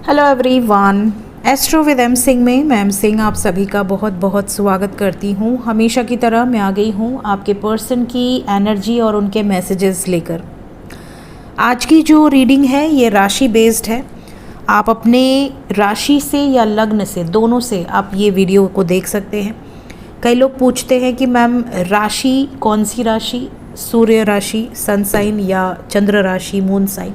Hello everyone, astro with M Singh में मैं M Singh आप सभी का बहुत बहुत स्वागत करती हूँ। हमेशा की तरह मैं आ गई हूँ आपके पर्सन की एनर्जी और उनके मैसेजेस लेकर। आज की जो रीडिंग है ये राशि बेस्ड है। आप अपने राशि से या लग्न से, दोनों से आप ये वीडियो को देख सकते हैं। कई लोग पूछते हैं कि मैम राशि कौन सी राशि, सूर्य राशि, सन साइन या चंद्र राशि, मून साइन।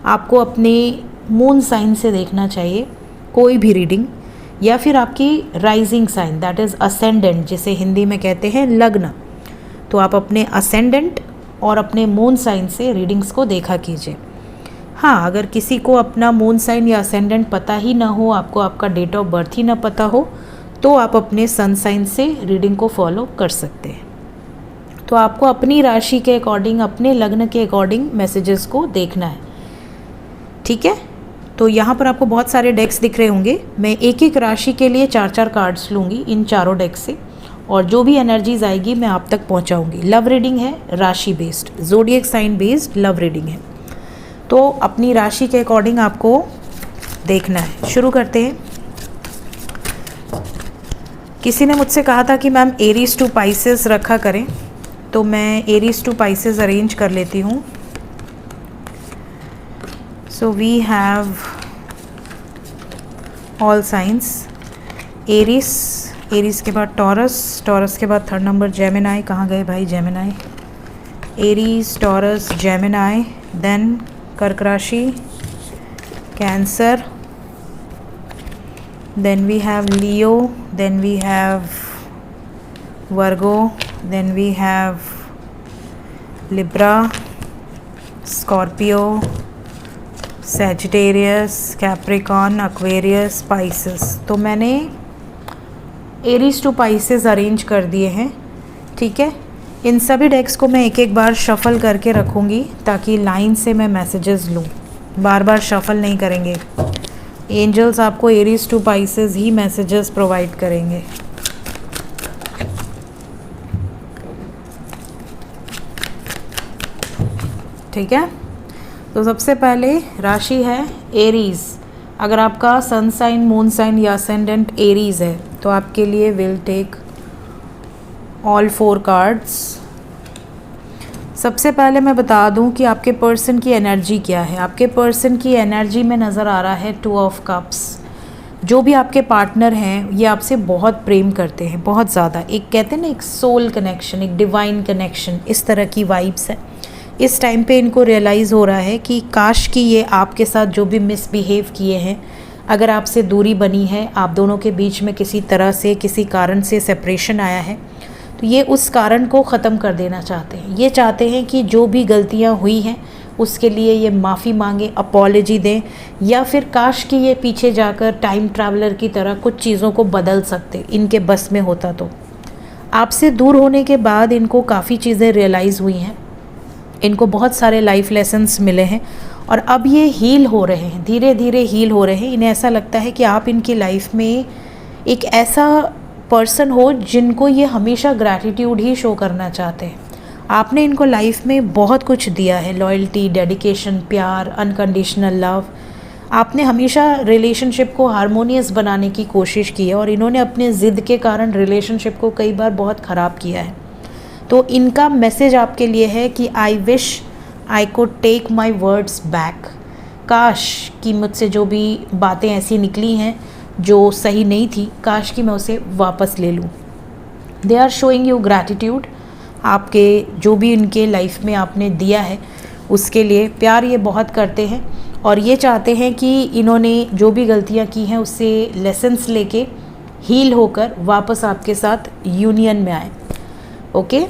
आपको अपने मून साइन से देखना चाहिए कोई भी रीडिंग, या फिर आपकी rising sign that is ascendant, जिसे हिंदी में कहते हैं लग्न। तो आप अपने असेंडेंट और अपने मून साइन से रीडिंग्स को देखा कीजिए। हाँ, अगर किसी को अपना मून साइन या असेंडेंट पता ही ना हो, आपको आपका डेट ऑफ बर्थ ही ना पता हो, तो आप अपने सन साइन से रीडिंग को फॉलो कर सकते हैं। तो आपको अपनी राशि के अकॉर्डिंग, अपने लग्न के अकॉर्डिंग मैसेजेस को देखना है, ठीक है। तो यहाँ पर आपको बहुत सारे डेक्स दिख रहे होंगे। मैं एक एक राशि के लिए 4-4 कार्ड्स लूँगी इन चारों डेक्स से, और जो भी एनर्जीज आएगी मैं आप तक पहुँचाऊँगी। लव रीडिंग है, राशि based, zodiac sign based love reading है। तो अपनी राशि के अकॉर्डिंग आपको देखना है। शुरू करते हैं। किसी ने मुझसे कहा था कि मैम एरीज टू पाइसेस रखा करें, तो मैं एरीज टू पाइसेस अरेंज कर लेती हूँ। So we have all signs, Aries, Aries के बाद टॉरस, टॉरस के बाद थर्ड नंबर जेमिनाई। कहाँ गए भाई Gemini? Aries, Taurus, Gemini, then कर्क राशि, Cancer, then we have Leo, then we have Virgo, then we have Libra, Scorpio, Sagittarius, Capricorn, Aquarius, Pisces. तो मैंने एरीज टू पाइसेस अरेंज कर दिए हैं, ठीक है। इन सभी डेक्स को मैं एक एक बार शफल करके रखूँगी ताकि लाइन से मैं मैसेजेस लूँ, बार बार शफल नहीं करेंगे। एंजल्स आपको एरीज टू पाइसेस ही मैसेजेस प्रोवाइड करेंगे। ठीक है। तो सबसे पहले राशि है एरीज। अगर आपका सन साइन, मून साइन या असेंडेंट एरीज है तो आपके लिए विल टेक ऑल 4 कार्ड्स। सबसे पहले मैं बता दूं कि आपके पर्सन की एनर्जी क्या है। आपके पर्सन की एनर्जी में नज़र आ रहा है 2 ऑफ कप्स। जो भी आपके पार्टनर हैं ये आपसे बहुत प्रेम करते हैं, बहुत ज़्यादा। एक कहते हैं ना, एक सोल कनेक्शन, एक डिवाइन कनेक्शन, इस तरह की वाइब्स है। इस टाइम पे इनको रियलाइज़ हो रहा है कि काश कि ये आपके साथ जो भी मिसबिहेव किए हैं, अगर आपसे दूरी बनी है, आप दोनों के बीच में किसी तरह से, किसी कारण से सेपरेशन आया है, तो ये उस कारण को ख़त्म कर देना चाहते हैं। ये चाहते हैं कि जो भी गलतियां हुई हैं उसके लिए ये माफ़ी मांगे, अपॉलॉजी दें, या फिर काश कि ये पीछे जाकर टाइम ट्रैवलर की तरह कुछ चीज़ों को बदल सकते, इनके बस में होता तो। आपसे दूर होने के बाद इनको काफ़ी चीज़ें रियलाइज़ हुई हैं, इनको बहुत सारे लाइफ लेसन्स मिले हैं, और अब ये हील हो रहे हैं, धीरे धीरे हील हो रहे हैं। इन्हें ऐसा लगता है कि आप इनकी लाइफ में एक ऐसा पर्सन हो जिनको ये हमेशा ग्रैटिट्यूड ही शो करना चाहते हैं। आपने इनको लाइफ में बहुत कुछ दिया है, लॉयल्टी, डेडिकेशन, प्यार, अनकंडीशनल लव। आपने हमेशा रिलेशनशिप को हारमोनियस बनाने की कोशिश की है, और इन्होंने अपने ज़िद के कारण रिलेशनशिप को कई बार बहुत ख़राब किया है। तो इनका मैसेज आपके लिए है कि I wish I could take my words back. काश कि मुझसे जो भी बातें ऐसी निकली हैं जो सही नहीं थी, काश कि मैं उसे वापस ले लूँ। They are showing you gratitude. आपके जो भी इनके लाइफ में आपने दिया है उसके लिए प्यार ये बहुत करते हैं, और ये चाहते हैं कि इन्होंने जो भी गलतियाँ की हैं उससे लेसन्स लेके हील होकर वापस आपके साथ यूनियन में आए। ओके।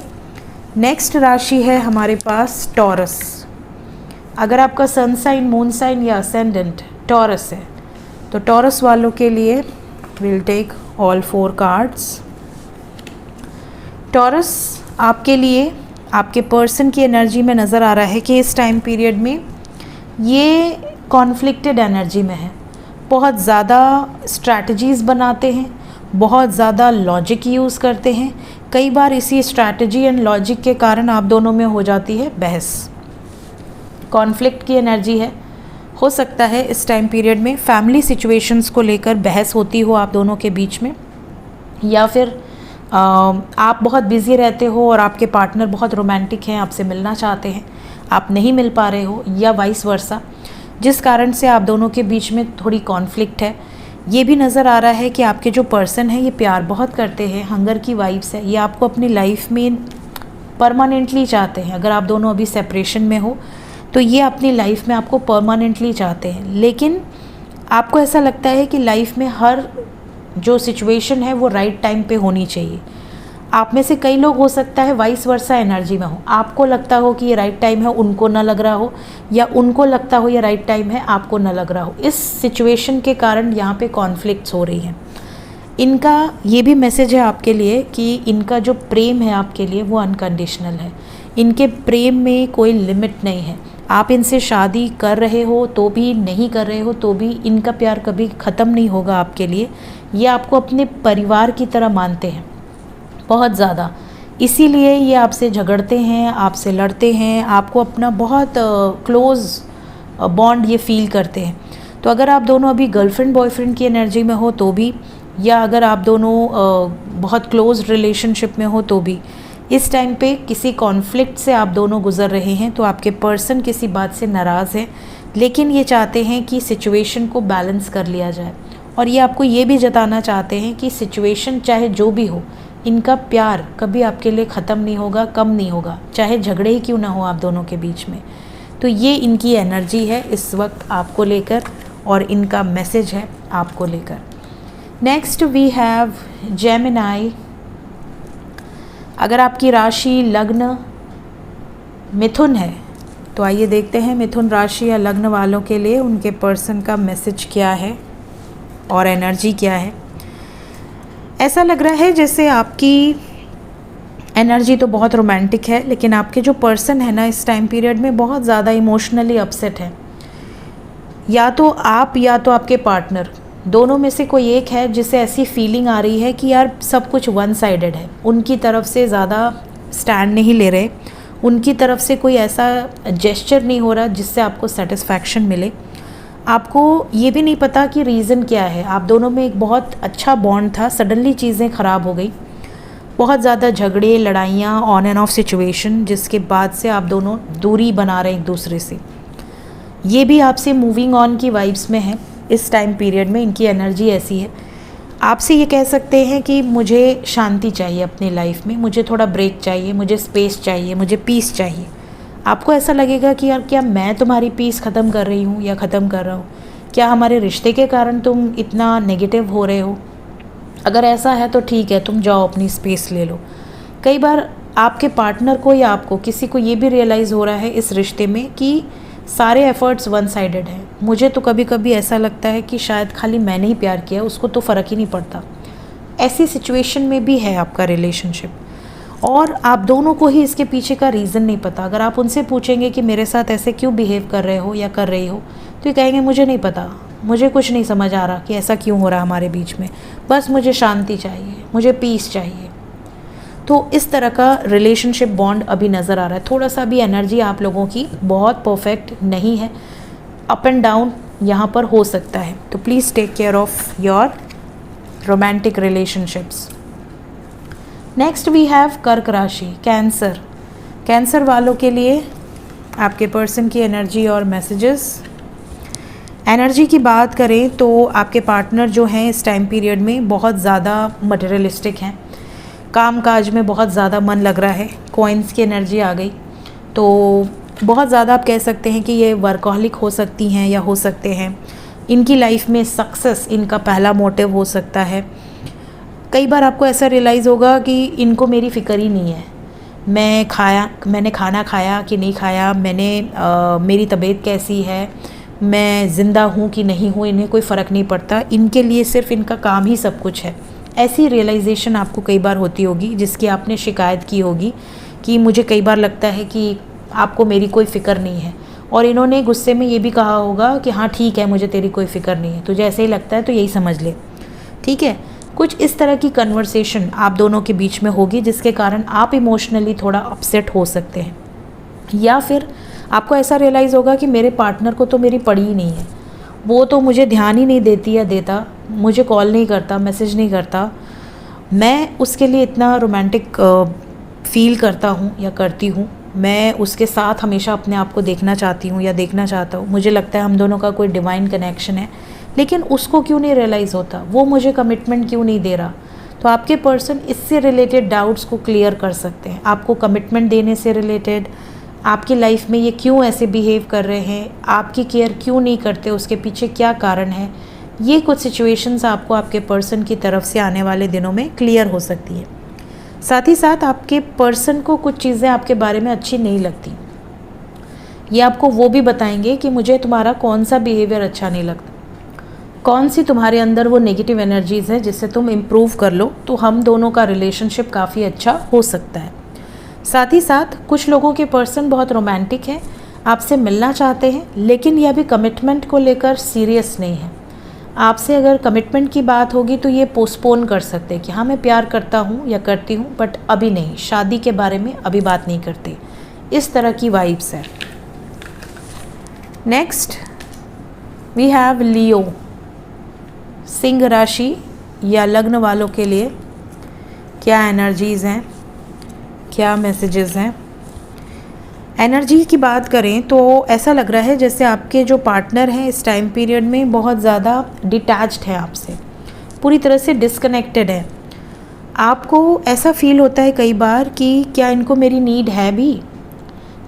नेक्स्ट राशि है हमारे पास टॉरस। अगर आपका सन साइन, मून साइन या असेंडेंट टॉरस है तो टॉरस वालों के लिए will take all 4 cards. Taurus आपके लिए, आपके पर्सन की एनर्जी में नज़र आ रहा है कि इस टाइम पीरियड में ये कॉन्फ्लिक्टेड एनर्जी में है। बहुत ज़्यादा स्ट्रैटेजीज़ बनाते हैं, बहुत ज़्यादा लॉजिक यूज़ करते हैं। कई बार इसी स्ट्रैटेजी एंड लॉजिक के कारण आप दोनों में हो जाती है बहस। कॉन्फ्लिक्ट की एनर्जी है, हो सकता है इस टाइम पीरियड में फैमिली सिचुएशंस को लेकर बहस होती हो आप दोनों के बीच में, या फिर आप बहुत बिज़ी रहते हो और आपके पार्टनर बहुत रोमांटिक हैं, आपसे मिलना चाहते हैं, आप नहीं मिल पा रहे हो, या वाइस वर्सा, जिस कारण से आप दोनों के बीच में थोड़ी कॉन्फ्लिक्ट है। ये भी नज़र आ रहा है कि आपके जो पर्सन है ये प्यार बहुत करते हैं, हंगर की वाइब्स है, ये आपको अपनी लाइफ में परमानेंटली चाहते हैं। अगर आप दोनों अभी सेपरेशन में हो तो ये अपनी लाइफ में आपको परमानेंटली चाहते हैं, लेकिन आपको ऐसा लगता है कि लाइफ में हर जो सिचुएशन है वो राइट टाइम पे होनी चाहिए। आप में से कई लोग हो सकता है वाइस वर्सा एनर्जी में हो, आपको लगता हो कि ये राइट टाइम है, उनको ना लग रहा हो, या उनको लगता हो ये राइट टाइम है, आपको ना लग रहा हो। इस सिचुएशन के कारण यहाँ पे कॉन्फ्लिक्ट्स हो रही हैं। इनका ये भी मैसेज है आपके लिए कि इनका जो प्रेम है आपके लिए वो अनकंडीशनल है। इनके प्रेम में कोई लिमिट नहीं है। आप इनसे शादी कर रहे हो तो भी, नहीं कर रहे हो तो भी, इनका प्यार कभी ख़त्म नहीं होगा आपके लिए। ये आपको अपने परिवार की तरह मानते हैं बहुत ज़्यादा, इसीलिए ये आपसे झगड़ते हैं, आपसे लड़ते हैं, आपको अपना बहुत क्लोज़ बॉन्ड ये फील करते हैं। तो अगर आप दोनों अभी गर्लफ्रेंड बॉयफ्रेंड की एनर्जी में हो तो भी, या अगर आप दोनों बहुत क्लोज़ रिलेशनशिप में हो तो भी, इस टाइम पे किसी कॉन्फ्लिक्ट से आप दोनों गुज़र रहे हैं। तो आपके पर्सन किसी बात से नाराज़ है, लेकिन ये चाहते हैं कि सिचुएशन को बैलेंस कर लिया जाए, और ये आपको ये भी जताना चाहते हैं कि सिचुएशन चाहे जो भी हो, इनका प्यार कभी आपके लिए ख़त्म नहीं होगा, कम नहीं होगा, चाहे झगड़े ही क्यों ना हो आप दोनों के बीच में। तो ये इनकी एनर्जी है इस वक्त आपको लेकर, और इनका मैसेज है आपको लेकर। Next we have Gemini. अगर आपकी राशि लग्न मिथुन है तो आइए देखते हैं मिथुन राशि या लग्न वालों के लिए उनके पर्सन का मैसेज क्या है और एनर्जी क्या है। ऐसा लग रहा है जैसे आपकी एनर्जी तो बहुत रोमांटिक है, लेकिन आपके जो पर्सन है ना इस टाइम पीरियड में बहुत ज़्यादा इमोशनली अपसेट है। या तो आप या तो आपके पार्टनर, दोनों में से कोई एक है जिसे ऐसी फीलिंग आ रही है कि यार सब कुछ वन साइडेड है, उनकी तरफ से ज़्यादा स्टैंड नहीं ले रहे, उनकी तरफ से कोई ऐसा जेस्चर नहीं हो रहा जिससे आपको सेटिस्फैक्शन मिले। आपको ये भी नहीं पता कि रीज़न क्या है। आप दोनों में एक बहुत अच्छा बॉन्ड था, सडनली चीज़ें ख़राब हो गई, बहुत ज़्यादा झगड़े लड़ाइयाँ, ऑन एंड ऑफ सिचुएशन, जिसके बाद से आप दोनों दूरी बना रहे हैं एक दूसरे से। ये भी आपसे मूविंग ऑन की वाइब्स में है इस टाइम पीरियड में, इनकी एनर्जी ऐसी है। आपसे ये कह सकते हैं कि मुझे शांति चाहिए अपनी लाइफ में, मुझे थोड़ा ब्रेक चाहिए, मुझे स्पेस चाहिए, मुझे पीस चाहिए। आपको ऐसा लगेगा कि यार क्या मैं तुम्हारी पीस ख़त्म कर रही हूँ या ख़त्म कर रहा हूँ, क्या हमारे रिश्ते के कारण तुम इतना नेगेटिव हो रहे हो? अगर ऐसा है तो ठीक है, तुम जाओ अपनी स्पेस ले लो। कई बार आपके पार्टनर को या आपको किसी को ये भी रियलाइज़ हो रहा है इस रिश्ते में कि सारे एफ़र्ट्स वन साइडेड हैं। मुझे तो कभी कभी ऐसा लगता है कि शायद खाली मैंने ही प्यार किया, उसको तो फ़र्क ही नहीं पड़ता। ऐसी सिचुएशन में भी है आपका रिलेशनशिप, और आप दोनों को ही इसके पीछे का रीज़न नहीं पता। अगर आप उनसे पूछेंगे कि मेरे साथ ऐसे क्यों बिहेव कर रहे हो या कर रही हो, तो ये कहेंगे मुझे नहीं पता, मुझे कुछ नहीं समझ आ रहा कि ऐसा क्यों हो रहा है हमारे बीच में, बस मुझे शांति चाहिए, मुझे पीस चाहिए। तो इस तरह का रिलेशनशिप बॉन्ड अभी नज़र आ रहा है। थोड़ा सा भी एनर्जी आप लोगों की बहुत परफेक्ट नहीं है, अप एंड डाउन यहाँ पर हो सकता है। तो please take care of your romantic relationships. Next we have कर्क राशि, कैंसर। कैंसर वालों के लिए आपके पर्सन की एनर्जी और मैसेजेस। एनर्जी की बात करें तो आपके पार्टनर जो हैं इस टाइम पीरियड में बहुत ज़्यादा मटेरियलिस्टिक हैं, काम काज में बहुत ज़्यादा मन लग रहा है। कॉइन्स की एनर्जी आ गई, तो बहुत ज़्यादा आप कह सकते हैं कि ये वर्कहॉलिक हो सकती हैं या हो सकते हैं। इनकी लाइफ में सक्सेस इनका पहला मोटिव हो सकता है। कई बार आपको ऐसा रियलाइज़ होगा कि इनको मेरी फ़िक्र ही नहीं है, मैंने खाना खाया कि नहीं खाया, मेरी तबीयत कैसी है, मैं ज़िंदा हूँ कि नहीं हूँ, इन्हें कोई फ़र्क नहीं पड़ता। इनके लिए सिर्फ इनका काम ही सब कुछ है। ऐसी रियलाइजेशन आपको कई बार होती होगी, जिसकी आपने शिकायत की होगी कि मुझे कई बार लगता है कि आपको मेरी कोई फ़िक्र नहीं है, और इन्होंने गुस्से में ये भी कहा होगा कि हाँ ठीक है, मुझे तेरी कोई फ़िक्र नहीं है, तुझे ऐसे ही लगता है तो यही समझ ले, ठीक है। कुछ इस तरह की कन्वर्सेशन आप दोनों के बीच में होगी, जिसके कारण आप इमोशनली थोड़ा अपसेट हो सकते हैं, या फिर आपको ऐसा रियलाइज़ होगा कि मेरे पार्टनर को तो मेरी पड़ी ही नहीं है, वो तो मुझे ध्यान ही नहीं देती या देता, मुझे कॉल नहीं करता, मैसेज नहीं करता, मैं उसके लिए इतना रोमांटिक फील करता हूँ या करती हूँ, मैं उसके साथ हमेशा अपने आप को देखना चाहती हूँ या देखना चाहता हूँ, मुझे लगता है हम दोनों का कोई डिवाइन कनेक्शन है, लेकिन उसको क्यों नहीं रियलाइज़ होता, वो मुझे कमिटमेंट क्यों नहीं दे रहा। तो आपके पर्सन इससे रिलेटेड डाउट्स को क्लियर कर सकते हैं, आपको कमिटमेंट देने से रिलेटेड, आपकी लाइफ में ये क्यों ऐसे बिहेव कर रहे हैं, आपकी केयर क्यों नहीं करते, उसके पीछे क्या कारण है, ये कुछ सिचुएशंस आपको आपके पर्सन की तरफ से आने वाले दिनों में क्लियर हो सकती है। साथ ही साथ आपके पर्सन को कुछ चीज़ें आपके बारे में अच्छी नहीं लगती, ये आपको वो भी बताएंगे कि मुझे तुम्हारा कौन सा बिहेवियर अच्छा नहीं लगता, कौन सी तुम्हारे अंदर वो नेगेटिव एनर्जीज़ है जिससे तुम इम्प्रूव कर लो, तो हम दोनों का रिलेशनशिप काफ़ी अच्छा हो सकता है। साथ ही साथ कुछ लोगों के पर्सन बहुत रोमांटिक हैं, आपसे मिलना चाहते हैं, लेकिन ये अभी कमिटमेंट को लेकर सीरियस नहीं है। आपसे अगर कमिटमेंट की बात होगी तो ये पोस्टपोन कर सकते हैं कि हाँ मैं प्यार करता हूँ या करती हूँ, बट अभी नहीं, शादी के बारे में अभी बात नहीं करते, इस तरह की वाइब्स है। नेक्स्ट वी हैव लियो। सिंह राशि या लग्न वालों के लिए क्या एनर्जीज़ हैं, क्या मैसेजेस हैं। एनर्जी की बात करें तो ऐसा लग रहा है जैसे आपके जो पार्टनर हैं इस टाइम पीरियड में बहुत ज़्यादा डिटैच्ड है आपसे, पूरी तरह से डिस्कनेक्टेड है। आपको ऐसा फील होता है कई बार कि क्या इनको मेरी नीड है भी,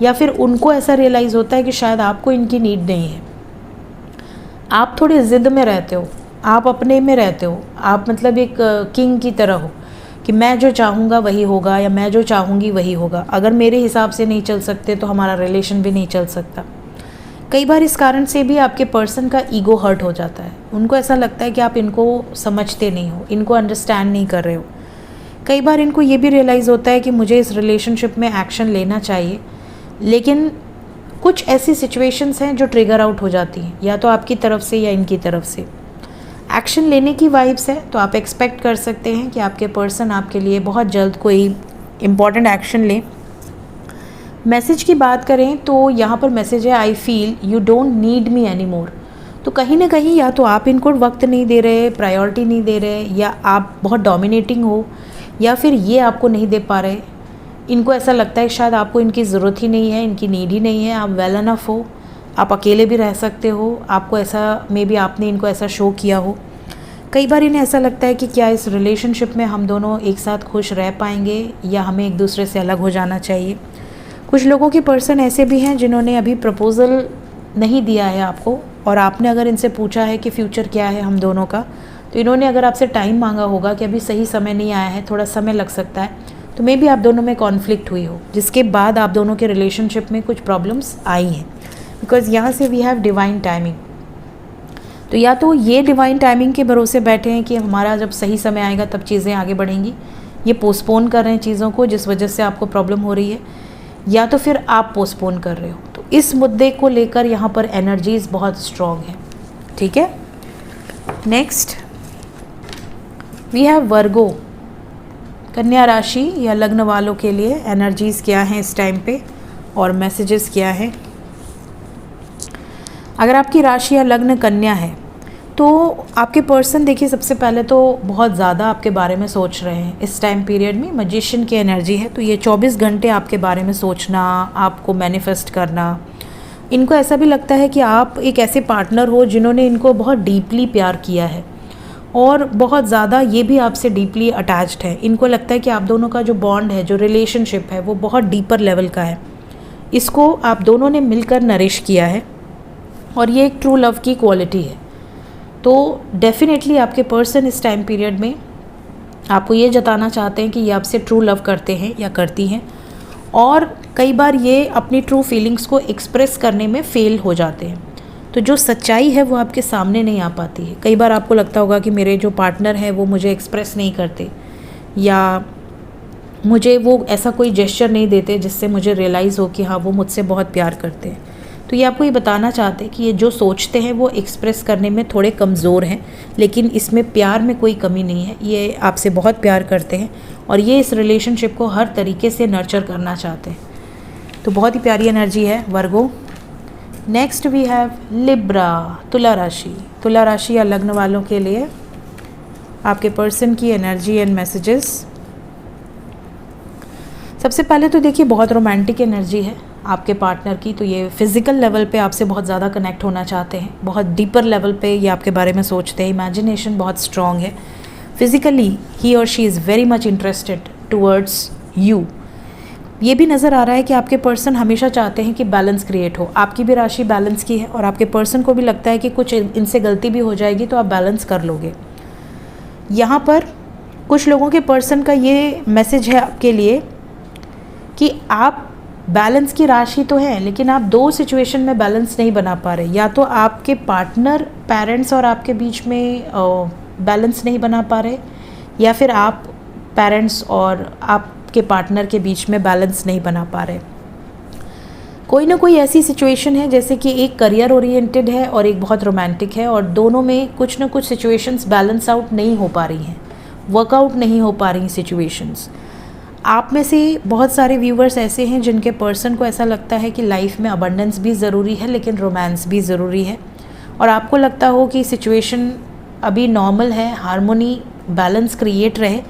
या फिर उनको ऐसा रियलाइज़ होता है कि शायद आपको इनकी नीड नहीं है। आप थोड़े ज़िद में रहते हो, आप अपने में रहते हो, आप मतलब एक किंग की तरह हो कि मैं जो चाहूँगा वही होगा या मैं जो चाहूँगी वही होगा, अगर मेरे हिसाब से नहीं चल सकते तो हमारा रिलेशन भी नहीं चल सकता। कई बार इस कारण से भी आपके पर्सन का ईगो हर्ट हो जाता है, उनको ऐसा लगता है कि आप इनको समझते नहीं हो, इनको अंडरस्टैंड नहीं कर रहे हो। कई बार इनको ये भी रियलाइज़ होता है कि मुझे इस रिलेशनशिप में एक्शन लेना चाहिए, लेकिन कुछ ऐसी सिचुएशंस हैं जो ट्रिगर आउट हो जाती हैं, या तो आपकी तरफ से या इनकी तरफ से। एक्शन लेने की वाइब्स है, तो आप एक्सपेक्ट कर सकते हैं कि आपके पर्सन आपके लिए बहुत जल्द कोई इम्पॉर्टेंट एक्शन लें। मैसेज की बात करें तो यहाँ पर मैसेज है I feel you don't need me any more. तो कहीं ना कहीं या तो आप इनको वक्त नहीं दे रहे, प्रायोरिटी नहीं दे रहे, या आप बहुत डोमिनेटिंग हो, या फिर ये आपको नहीं दे पा रहे। इनको ऐसा लगता है शायद आपको इनकी ज़रूरत ही नहीं है, इनकी नीड ही नहीं है, आप वेल इनफ हो, आप अकेले भी रह सकते हो, आपको ऐसा मे बी आपने इनको ऐसा शो किया हो। कई बार इन्हें ऐसा लगता है कि क्या इस रिलेशनशिप में हम दोनों एक साथ खुश रह पाएंगे या हमें एक दूसरे से अलग हो जाना चाहिए। कुछ लोगों के पर्सन ऐसे भी हैं जिन्होंने अभी प्रपोज़ल नहीं दिया है आपको, और आपने अगर इनसे पूछा है कि फ्यूचर क्या है हम दोनों का, तो इन्होंने अगर आपसे टाइम मांगा होगा कि अभी सही समय नहीं आया है, थोड़ा समय लग सकता है, तो मे बी आप दोनों में कॉन्फ्लिक्ट हुई हो, जिसके बाद आप दोनों के रिलेशनशिप में कुछ प्रॉब्लम्स आई हैं। बिकॉज़ यहाँ से वी हैव डिवाइन टाइमिंग, तो या तो ये डिवाइन टाइमिंग के भरोसे बैठे हैं कि हमारा जब सही समय आएगा तब चीज़ें आगे बढ़ेंगी, ये पोस्टपोन कर रहे हैं चीज़ों को जिस वजह से आपको प्रॉब्लम हो रही है, या तो फिर आप पोस्टपोन कर रहे हो। तो इस मुद्दे को लेकर यहाँ पर एनर्जीज़ बहुत स्ट्रॉन्ग है। ठीक है, नेक्स्ट वी हैव वर्गो। कन्या राशि या लग्न वालों के लिए एनर्जीज़ क्या हैं इस टाइम पे और मैसेजेस क्या हैं। अगर आपकी राशि या लग्न कन्या है तो आपके पर्सन देखिए सबसे पहले तो बहुत ज़्यादा आपके बारे में सोच रहे हैं इस टाइम पीरियड में। मैजिशियन की एनर्जी है, तो ये 24 घंटे आपके बारे में सोचना, आपको मैनिफेस्ट करना। इनको ऐसा भी लगता है कि आप एक ऐसे पार्टनर हो जिन्होंने इनको बहुत डीपली प्यार किया है और बहुत ज़्यादा ये भी आपसे डीपली अटैच्ड है। इनको लगता है कि आप दोनों का जो बॉन्ड है, जो रिलेशनशिप है, वो बहुत डीपर लेवल का है। इसको आप दोनों ने मिलकर नरिश किया है और ये एक ट्रू लव की क्वालिटी है। तो डेफिनेटली आपके पर्सन इस टाइम पीरियड में आपको ये जताना चाहते हैं कि ये आपसे ट्रू लव करते हैं या करती हैं, और कई बार ये अपनी ट्रू फीलिंग्स को एक्सप्रेस करने में फेल हो जाते हैं। तो जो सच्चाई है वो आपके सामने नहीं आ पाती है। कई बार आपको लगता होगा कि मेरे जो पार्टनर हैं वो मुझे एक्सप्रेस नहीं करते, या मुझे वो ऐसा कोई जेस्चर नहीं देते जिससे मुझे रियलाइज़ हो कि हाँ वो मुझसे बहुत प्यार करते हैं। तो ये आपको ये बताना चाहते हैं कि ये जो सोचते हैं वो एक्सप्रेस करने में थोड़े कमज़ोर हैं, लेकिन इसमें प्यार में कोई कमी नहीं है। ये आपसे बहुत प्यार करते हैं और ये इस रिलेशनशिप को हर तरीके से नर्चर करना चाहते हैं। तो बहुत ही प्यारी एनर्जी है वर्गो। नेक्स्ट वी हैव लिब्रा, तुला राशि। तुला राशि या लग्न वालों के लिए आपके पर्सन की एनर्जी एंड मैसेजेस। सबसे पहले तो देखिए बहुत रोमांटिक एनर्जी है आपके पार्टनर की, तो ये फिज़िकल लेवल पे आपसे बहुत ज़्यादा कनेक्ट होना चाहते हैं, बहुत डीपर लेवल पे ये आपके बारे में सोचते हैं, इमेजिनेशन बहुत स्ट्रॉन्ग है। फिज़िकली ही और she is very much interested towards you. ये भी नज़र आ रहा है कि आपके पर्सन हमेशा चाहते हैं कि बैलेंस क्रिएट हो। आपकी भी राशि बैलेंस की है और आपके पर्सन को भी लगता है कि कुछ इनसे गलती भी हो जाएगी तो आप बैलेंस कर लोगे। यहाँ पर कुछ लोगों के पर्सन का ये मैसेज है आपके लिए कि आप बैलेंस की राशि तो है, लेकिन आप दो सिचुएशन में बैलेंस नहीं बना पा रहे। या तो आपके पार्टनर, पेरेंट्स और आपके बीच में बैलेंस नहीं बना पा रहे, या फिर आप पेरेंट्स और आपके पार्टनर के बीच में बैलेंस नहीं बना पा रहे। कोई ना कोई ऐसी सिचुएशन है जैसे कि एक करियर ओरिएंटेड है और एक बहुत रोमांटिक है, और दोनों में कुछ ना कुछ सिचुएशंस बैलेंस आउट नहीं हो पा रही हैं, वर्कआउट नहीं हो पा रही सिचुएशंस। आप में से बहुत सारे व्यूवर्स ऐसे हैं जिनके पर्सन को ऐसा लगता है कि लाइफ में अबंडेंस भी ज़रूरी है लेकिन रोमांस भी ज़रूरी है, और आपको लगता हो कि सिचुएशन अभी नॉर्मल है, हार्मोनी बैलेंस क्रिएट रहे।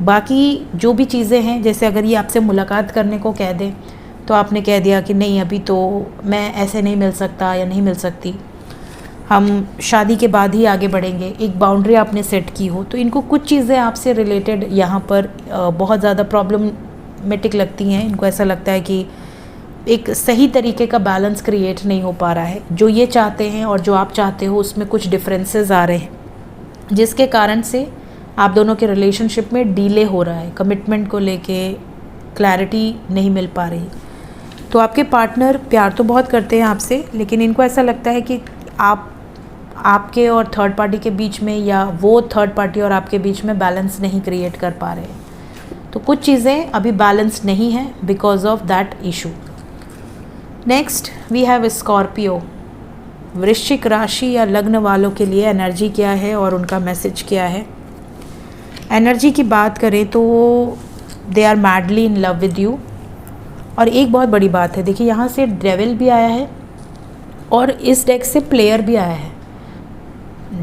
बाकी जो भी चीज़ें हैं, जैसे अगर ये आपसे मुलाकात करने को कह दें तो आपने कह दिया कि नहीं अभी तो मैं ऐसे नहीं मिल सकता या नहीं मिल सकती, हम शादी के बाद ही आगे बढ़ेंगे, एक बाउंड्री आपने सेट की हो, तो इनको कुछ चीज़ें आपसे रिलेटेड यहाँ पर बहुत ज़्यादा प्रॉब्लमेटिक लगती हैं। इनको ऐसा लगता है कि एक सही तरीके का बैलेंस क्रिएट नहीं हो पा रहा है। जो ये चाहते हैं और जो आप चाहते हो उसमें कुछ डिफरेंसेस आ रहे हैं, जिसके कारण से आप दोनों के रिलेशनशिप में डिले हो रहा है, कमिटमेंट को लेके क्लैरिटी नहीं मिल पा रही। तो आपके पार्टनर प्यार तो बहुत करते हैं आपसे, लेकिन इनको ऐसा लगता है कि आपके और थर्ड पार्टी के बीच में, या वो थर्ड पार्टी और आपके बीच में बैलेंस नहीं क्रिएट कर पा रहे। तो कुछ चीज़ें अभी बैलेंस नहीं है because of that issue. Next we have Scorpio. वृश्चिक राशि या लग्न वालों के लिए एनर्जी क्या है और उनका मैसेज क्या है। एनर्जी की बात करें तो they are madly in love with you. और एक बहुत बड़ी बात है, देखिए यहाँ से डेविल भी आया है और इस डेक से प्लेयर भी आया है।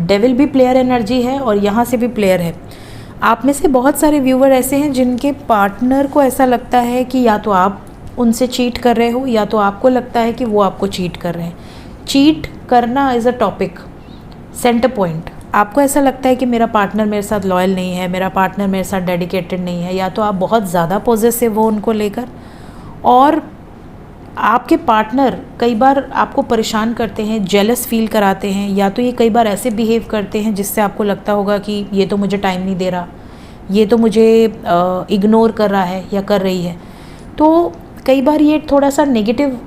डेविल भी प्लेयर एनर्जी है और यहाँ से भी प्लेयर है। आप में से बहुत सारे व्यूवर ऐसे हैं जिनके पार्टनर को ऐसा लगता है कि या तो आप उनसे चीट कर रहे हो, या तो आपको लगता है कि वो आपको चीट कर रहे हैं। चीट करना is a topic, centre point. आपको ऐसा लगता है कि मेरा पार्टनर मेरे साथ लॉयल नहीं है, मेरा पार्टनर मेरे साथ डेडिकेटेड नहीं है, या तो आप बहुत ज़्यादा पॉजेसिव हो उनको लेकर, और आपके पार्टनर कई बार आपको परेशान करते हैं, जेलस फील कराते हैं, या तो ये कई बार ऐसे बिहेव करते हैं जिससे आपको लगता होगा कि ये तो मुझे टाइम नहीं दे रहा, ये तो मुझे इग्नोर कर रहा है या कर रही है। तो कई बार ये थोड़ा सा नेगेटिव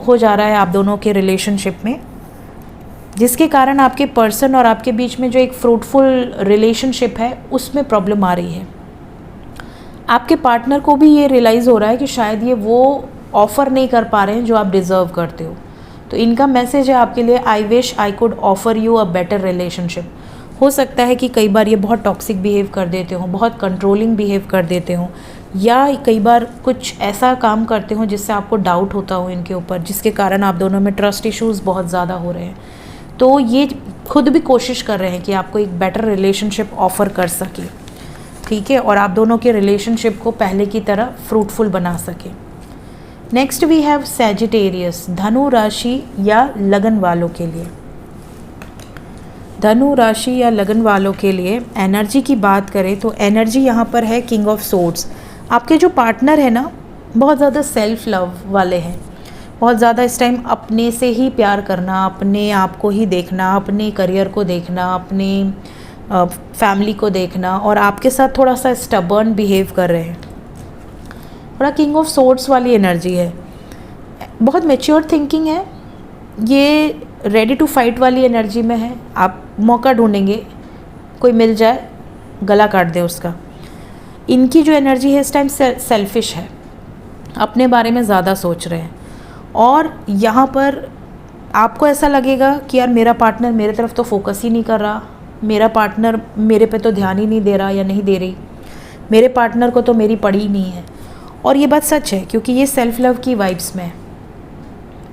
हो जा रहा है आप दोनों के रिलेशनशिप में, जिसके कारण आपके पर्सन और आपके बीच में जो एक फ्रूटफुल रिलेशनशिप है उसमें प्रॉब्लम आ रही है। आपके पार्टनर को भी ये रियलाइज़ हो रहा है कि शायद ये वो ऑफ़र नहीं कर पा रहे हैं जो आप डिज़र्व करते हो। तो इनका मैसेज है आपके लिए, आई wish I could offer you a better relationship. हो सकता है कि कई बार ये बहुत टॉक्सिक बिहेव कर देते हो, बहुत कंट्रोलिंग बिहेव कर देते हो, या कई बार कुछ ऐसा काम करते हो जिससे आपको डाउट होता हो इनके ऊपर, जिसके कारण आप दोनों में ट्रस्ट इश्यूज़ बहुत ज़्यादा हो रहे हैं। तो ये खुद भी कोशिश कर रहे हैं कि आपको एक बेटर रिलेशनशिप ऑफ़र कर सके, ठीक है, और आप दोनों के रिलेशनशिप को पहले की तरह फ्रूटफुल बना सके। Next we have Sagittarius. धनु राशि या लगन वालों के लिए, धनु राशि या लगन वालों के लिए एनर्जी की बात करें तो एनर्जी यहाँ पर है किंग ऑफ सोर्ड्स। आपके जो पार्टनर है ना, बहुत ज़्यादा सेल्फ लव वाले हैं, बहुत ज़्यादा इस टाइम अपने से ही प्यार करना, अपने आप को ही देखना, अपने करियर को देखना, अपने फैमिली को देखना, और आपके साथ थोड़ा सा स्टबर्न बिहेव कर रहे हैं। थोड़ा किंग ऑफ सोर्ड्स वाली एनर्जी है, बहुत मैच्योर थिंकिंग है, ये रेडी टू फाइट वाली एनर्जी में है। आप मौका ढूंढेंगे, कोई मिल जाए गला काट दे उसका। इनकी जो एनर्जी है इस टाइम सेल्फिश है, अपने बारे में ज़्यादा सोच रहे हैं, और यहाँ पर आपको ऐसा लगेगा कि यार मेरा पार्टनर मेरे तरफ तो फोकस ही नहीं कर रहा, मेरा पार्टनर मेरे पे तो ध्यान ही नहीं दे रहा या नहीं दे रही, मेरे पार्टनर को तो मेरी पड़ी ही नहीं है। और ये बात सच है क्योंकि ये सेल्फ लव की वाइब्स में है।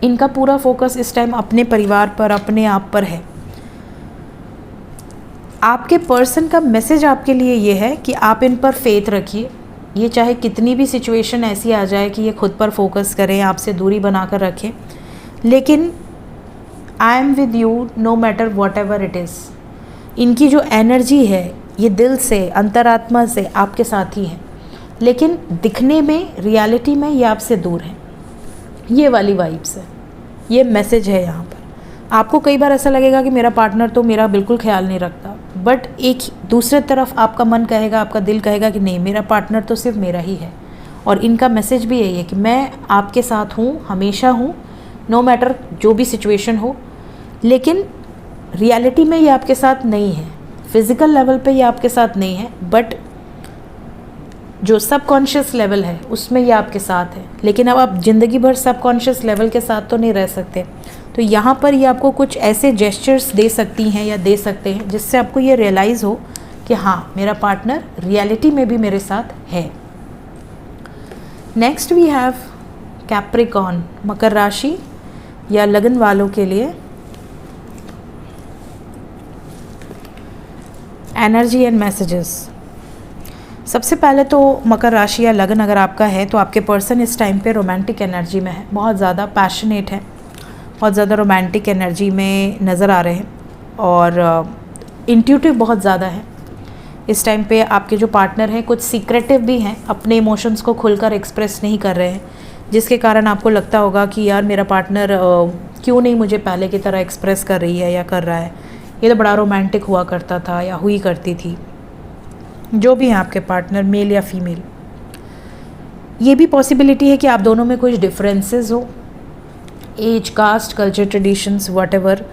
इनका पूरा फोकस इस टाइम अपने परिवार पर, अपने आप पर है। आपके पर्सन का मैसेज आपके लिए ये है कि आप इन पर फेथ रखिए। ये चाहे कितनी भी सिचुएशन ऐसी आ जाए कि ये खुद पर फोकस करें, आपसे दूरी बनाकर रखें, लेकिन I am with you know matter what ever it is. इनकी जो एनर्जी है ये दिल से, अंतरात्मा से आपके साथ ही है, लेकिन दिखने में, रियलिटी में ये आपसे दूर है। ये वाली वाइब्स है, ये मैसेज है यहाँ पर। आपको कई बार ऐसा लगेगा कि मेरा पार्टनर तो मेरा बिल्कुल ख्याल नहीं रखता, बट एक दूसरे तरफ आपका मन कहेगा, आपका दिल कहेगा कि नहीं, मेरा पार्टनर तो सिर्फ मेरा ही है। और इनका मैसेज भी यही है कि मैं आपके साथ हूँ, हमेशा हूँ, नो मैटर जो भी सिचुएशन हो। लेकिन रियलिटी में ये आपके साथ नहीं है, फिज़िकल लेवल पे ये आपके साथ नहीं है, बट जो सबकॉन्शियस लेवल है उसमें ये आपके साथ है। लेकिन अब आप ज़िंदगी भर सबकॉन्शियस लेवल के साथ तो नहीं रह सकते। तो यहाँ पर ये आपको कुछ ऐसे जेस्चर्स दे सकती हैं या दे सकते हैं जिससे आपको ये रियलाइज़ हो कि हाँ, मेरा पार्टनर रियलिटी में भी मेरे साथ है। नेक्स्ट वी हैव कैप्रिकॉर्न, मकर राशि या लगन वालों के लिए एनर्जी एंड मैसेजेस। सबसे पहले तो मकर राशि या लगन अगर आपका है तो आपके पर्सन इस टाइम पे रोमांटिक एनर्जी में है, बहुत ज़्यादा पैशनेट है, बहुत ज़्यादा रोमांटिक एनर्जी में नज़र आ रहे हैं और इंट्यूटिव बहुत ज़्यादा है। इस टाइम पे आपके जो पार्टनर हैं कुछ सीक्रेटिव भी हैं, अपने इमोशंस को खुलकर एक्सप्रेस नहीं कर रहे हैं, जिसके कारण आपको लगता होगा कि यार मेरा पार्टनर क्यों नहीं मुझे पहले की तरह एक्सप्रेस कर रही है या कर रहा है, ये तो बड़ा रोमांटिक हुआ करता था या हुई करती थी। जो भी हैं आपके पार्टनर, मेल या फीमेल, ये भी पॉसिबिलिटी है कि आप दोनों में कुछ डिफरेंसेस हो, age, caste, culture, traditions, whatever,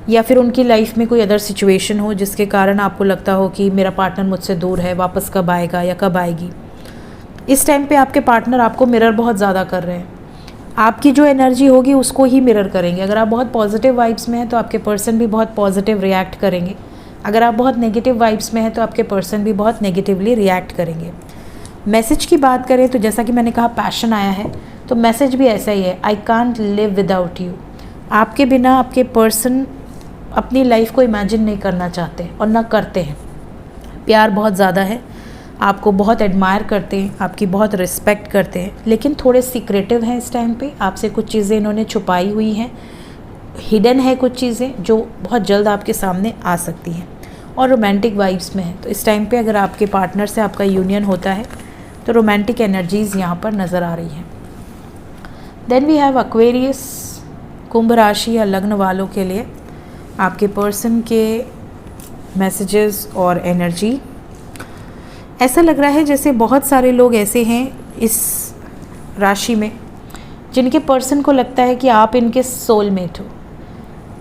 या फिर उनकी लाइफ में कोई अदर सिचुएशन हो जिसके कारण आपको लगता हो कि मेरा पार्टनर मुझसे दूर है, वापस कब आएगा या कब आएगी। इस टाइम पे आपके पार्टनर आपको मिरर बहुत ज़्यादा कर रहे हैं। आपकी जो एनर्जी होगी उसको ही मिरर करेंगे। अगर आप बहुत पॉजिटिव वाइब्स में हैं तो आपके पर्सन भी बहुत पॉजिटिव रिएक्ट करेंगे। अगर आप बहुत नेगेटिव वाइब्स में हैं तो आपके पर्सन भी बहुत नेगेटिवली रिएक्ट करेंगे। मैसेज की बात करें तो जैसा कि मैंने कहा पैशन आया है, तो मैसेज भी ऐसा ही है, I can't live without you. आपके बिना आपके पर्सन अपनी लाइफ को इमेजिन नहीं करना चाहते और ना करते हैं। प्यार बहुत ज़्यादा है, आपको बहुत एडमायर करते हैं, आपकी बहुत रिस्पेक्ट करते हैं, लेकिन थोड़े सीक्रेटिव हैं इस टाइम पे। आपसे कुछ चीज़ें इन्होंने छुपाई हुई हैं, हिडन है कुछ चीज़ें जो बहुत जल्द आपके सामने आ सकती हैं, और रोमांटिक वाइब्स में है। तो इस टाइम पे अगर आपके पार्टनर से आपका यूनियन होता है तो रोमांटिक एनर्जीज़ यहाँ पर नज़र आ रही हैं। देन वी हैव एक्वेरियस, कुंभ राशि या लग्न वालों के लिए आपके पर्सन के मैसेजेस और एनर्जी। ऐसा लग रहा है जैसे बहुत सारे लोग ऐसे हैं इस राशि में जिनके पर्सन को लगता है कि आप इनके सोलमेट हो,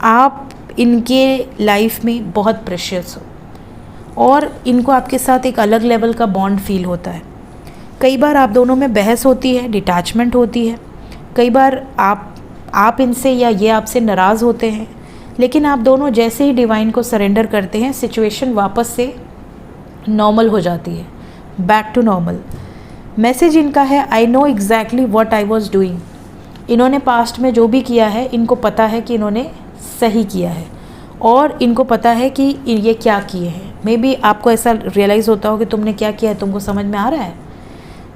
आप इनके लाइफ में बहुत प्रेशियस हो और इनको आपके साथ एक अलग लेवल का बॉन्ड फील होता है। कई बार आप दोनों में बहस होती है, डिटैचमेंट होती है, कई बार आप इनसे या ये आपसे नाराज़ होते हैं, लेकिन आप दोनों जैसे ही डिवाइन को सरेंडर करते हैं सिचुएशन वापस से नॉर्मल हो जाती है, बैक टू नॉर्मल। मैसेज इनका है, I know exactly what I was doing. इन्होंने पास्ट में जो भी किया है इनको पता है कि इन्होंने सही किया है और इनको पता है कि ये क्या किए हैं। मे बी आपको ऐसा रियलाइज़ होता हो कि तुमने क्या किया है, तुमको समझ में आ रहा है,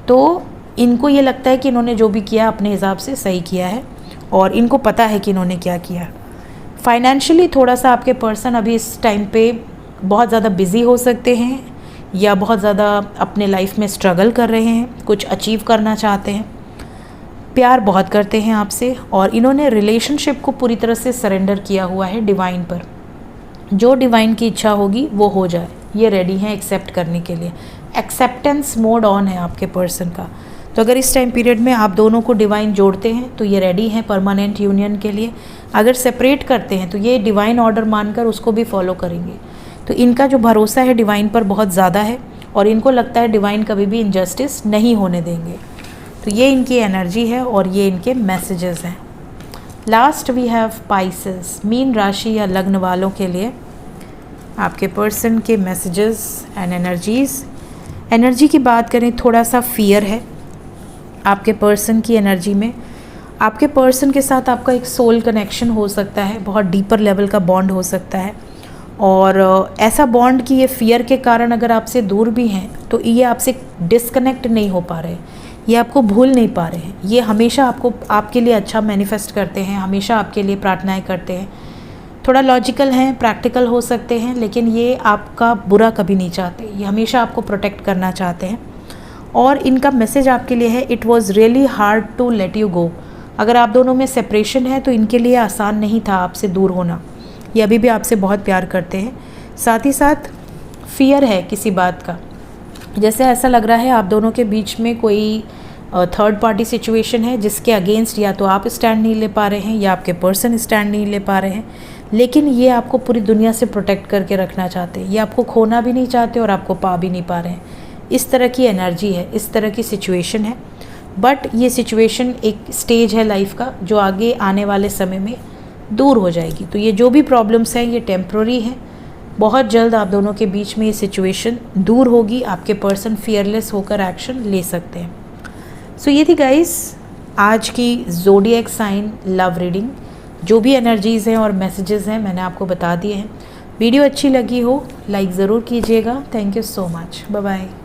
तो इनको ये लगता है कि इन्होंने जो भी किया अपने हिसाब से सही किया है और इनको पता है कि इन्होंने क्या किया। फाइनेंशियली थोड़ा सा आपके पर्सन अभी इस टाइम पे बहुत ज़्यादा बिज़ी हो सकते हैं या बहुत ज़्यादा अपने लाइफ में स्ट्रगल कर रहे हैं, कुछ अचीव करना चाहते हैं, प्यार बहुत करते हैं आपसे और इन्होंने रिलेशनशिप को पूरी तरह से सरेंडर किया हुआ है डिवाइन पर। जो डिवाइन की इच्छा होगी वो हो जाए, ये रेडी हैं एक्सेप्ट करने के लिए। एक्सेप्टेंस मोड ऑन है आपके पर्सन का। तो अगर इस टाइम पीरियड में आप दोनों को डिवाइन जोड़ते हैं तो ये रेडी हैं परमानेंट यूनियन के लिए। अगर सेपरेट करते हैं तो ये डिवाइन ऑर्डर मानकर उसको भी फॉलो करेंगे। तो इनका जो भरोसा है डिवाइन पर बहुत ज़्यादा है और इनको लगता है डिवाइन कभी भी इनजस्टिस नहीं होने देंगे। तो ये इनकी एनर्जी है और ये इनके मैसेजेस हैं। लास्ट वी हैव पाइसेस, मीन राशि या लग्न वालों के लिए आपके पर्सन के मैसेजेस एंड एनर्जीज़। एनर्जी की बात करें, थोड़ा सा फियर है, आपके पर्सन की एनर्जी में आपके पर्सन के साथ आपका एक सोल कनेक्शन हो सकता है, बहुत डीपर लेवल का बॉन्ड हो सकता है। और ऐसा बॉन्ड कि ये फियर के कारण अगर आपसे दूर भी हैं तो ये आपसे डिस्कनेक्ट नहीं हो पा रहे, ये आपको भूल नहीं पा रहे हैं, ये हमेशा आपके लिए अच्छा मैनिफेस्ट करते हैं, हमेशा आपके लिए प्रार्थनाएं करते हैं। थोड़ा लॉजिकल हैं, प्रैक्टिकल हो सकते हैं, लेकिन ये आपका बुरा कभी नहीं चाहते, ये हमेशा आपको प्रोटेक्ट करना चाहते हैं। और इनका मैसेज आपके लिए है, it was really hard to let you go. अगर आप दोनों में सेपरेशन है तो इनके लिए आसान नहीं था आपसे दूर होना, ये अभी भी आपसे बहुत प्यार करते हैं। साथ ही साथ फियर है किसी बात का, जैसे ऐसा लग रहा है आप दोनों के बीच में कोई थर्ड पार्टी सिचुएशन है जिसके अगेंस्ट या तो आप स्टैंड नहीं ले पा रहे हैं या आपके पर्सन स्टैंड नहीं ले पा रहे हैं, लेकिन ये आपको पूरी दुनिया से प्रोटेक्ट करके रखना चाहते हैं, ये आपको खोना भी नहीं चाहते और आपको पा भी नहीं पा रहे हैं। इस तरह की एनर्जी है, इस तरह की सिचुएशन है। बट ये सिचुएशन एक स्टेज है लाइफ का जो आगे आने वाले समय में दूर हो जाएगी। तो ये जो भी प्रॉब्लम्स हैं ये टेम्प्रोरी हैं, बहुत जल्द आप दोनों के बीच में ये सिचुएशन दूर होगी, आपके पर्सन फियरलेस होकर एक्शन ले सकते हैं। सो ये थी गाइस आज की ज़ोडिएक साइन लव रीडिंग। जो भी एनर्जीज़ हैं और मैसेजेस हैं मैंने आपको बता दिए हैं। वीडियो अच्छी लगी हो लाइक ज़रूर कीजिएगा। Thank you so much, bye bye.